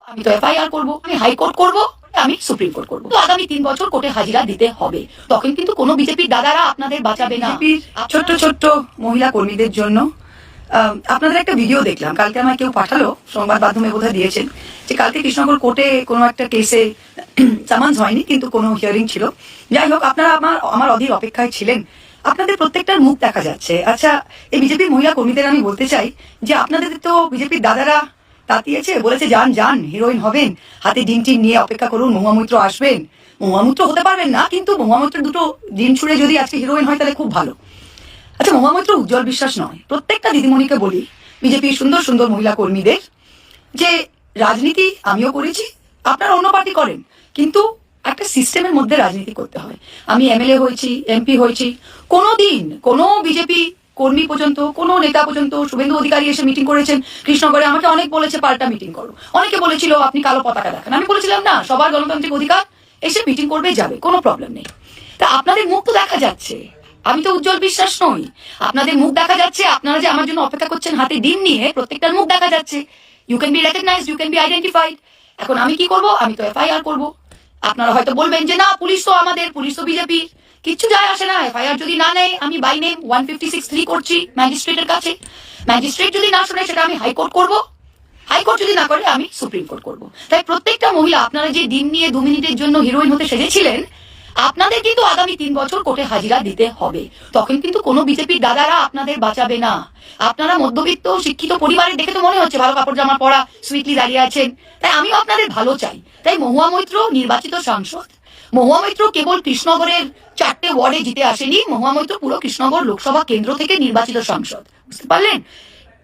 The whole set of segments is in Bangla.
আমি তো এফআইআর করবো, আমি হাইকোর্ট করবো, আমি সুপ্রিম কোর্ট করবো। তো আগামী 3 বছর কোর্টে হাজিরা দিতে হবে। তখন কিন্তু কোনো বিজেপির দাদারা আপনাদের বাঁচাবে না। ছোট্ট ছোট্ট মহিলা কর্মীদের জন্য আপনাদের একটা ভিডিও দেখলাম, কালকে আমায় কেউ পাঠালো, সংবাদ মাধ্যমে বোধহয় দিয়েছেন, যে কালকে কৃষ্ণনগর কোর্টে কোনো একটা কেসে সামান্স হয়নি, কিন্তু কোনো হিয়ারিং ছিল। যাই হোক, আপনারা আমার অধীর অপেক্ষায় ছিলেন। আপনাদের প্রত্যেকটার মুখ দেখা যাচ্ছে। আচ্ছা, এই বিজেপির মহিলা কর্মীদের আমি বলতে চাই যে আপনাদের তো বিজেপির দাদারা তাতিয়েছে, বলেছে যান যান হিরোইন হবেন, হাতে ডিম টিম নিয়ে অপেক্ষা করুন, মহুয়ামৈত্র আসবেন। মহুয়ামৈত্র হতে পারবেন না, কিন্তু মহুয়ামৈত্রের দুটো ডিম ছুঁড়ে যদি আজকে হিরোইন হয় তাহলে খুব ভালো। আচ্ছা, মহুয়ামৈত্র উজ্জ্বল বিশ্বাস নয়। প্রত্যেকটা দিদিমণিকে বলি, বিজেপির সুন্দর সুন্দর মহিলা কর্মীদের, যে রাজনীতি আমিও করেছি, আপনারা অন্য পার্টি করেন, কিন্তু একটা সিস্টেমের মধ্যে রাজনীতি করতে হয়। আমি এমএলএ হয়েছি, এমপি হয়েছি, কোনোদিন কোনো বিজেপি কর্মী পর্যন্ত, কোনো নেতা পর্যন্ত, শুভেন্দু অধিকারী এসে মিটিং করেছেন কৃষ্ণগড়ে, আমাকে অনেক বলেছে পাল্টা মিটিং করো, অনেকে বলেছিল আপনি কালো পতাকা দেখান, আমি বলেছিলাম না, সবার গণতান্ত্রিক অধিকার, এসে মিটিং করবে যাবে, কোনো প্রবলেম নেই। তা আপনাদের মুখ তো দেখা যাচ্ছে, আমি তো উজ্জ্বল বিশ্বাস নই, আপনাদের মুখ দেখা যাচ্ছে, আপনারা যে আমার জন্য অপেক্ষা করছেন হাতে ডিম নিয়ে, প্রত্যেকটার মুখ দেখা যাচ্ছে। You can be recognised, you can be identified. এখন আমি কি করব? আমি তো এফআইআর করব। আপনারা হয়তো বলবেন যে না, পুলিশ তো আমাদের, পুলিশ তো বিজেপির, কিচ্ছু যায় আসে না, এফআইআর যদি না নেয় আমি বাই নেম 156(3) করছি ম্যাজিস্ট্রেটের কাছে। ম্যাজিস্ট্রেট যদি না শোনে সেটা আমি হাইকোর্ট করব, হাইকোর্ট যদি না করে আমি সুপ্রিম কোর্ট করব। তাই প্রত্যেকটা মহিলা, আপনারা যে ডিম নিয়ে 2 মিনিটের জন্য হিরোইন হতে সেজেছিলেন, আপনাদের কিন্তু আগামী 3 বছর কোর্টে হাজিরা দিতে হবে। তখন কিন্তু কোনো বিজেপির দাদারা আপনাদের বাঁচাবে না। আপনারা মধ্যবিত্ত শিক্ষিত পরিবারের, দেখে তো মনে হচ্ছে ভালো কাপড় জামা পরা, সুইটলি দাঁড়িয়ে আছেন, তাই আমিও আপনাদের ভালো চাই। তাই মহুয়ামৈত্র নির্বাচিত সাংসদ, মহুয়ামৈত্র কেবল কৃষ্ণনগরের 4টে ওয়ার্ডে জিতে আসেনি, মহুয়ামৈত্র পুরো কৃষ্ণনগর লোকসভা কেন্দ্র থেকে নির্বাচিত সাংসদ, বুঝতে পারলেন?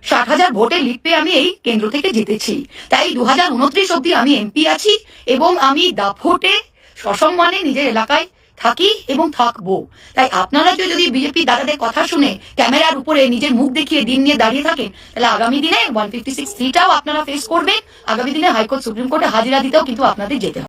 60,000 ভোটে লিড পেয়ে আমি এই কেন্দ্র থেকে জিতেছি। তাই 2029 অব্দি আমি এমপি আছি, এবং আমি দাপটে সসম্মানে নিজের এলাকায় থাকি এবং থাকবো। তাই আপনারা যদি বিজেপি দাদাদের কথা শুনে ক্যামেরার উপরে নিজের মুখ দেখিয়ে দিন নিয়ে দাঁড়িয়ে থাকেন, তাহলে আগামী দিনে 156(3)টাও আপনারা ফেস করবেন। আগামী দিনে হাইকোর্ট, সুপ্রিম কোর্টে হাজিরা দিতেও কিন্তু আপনাদের যেতে হবে।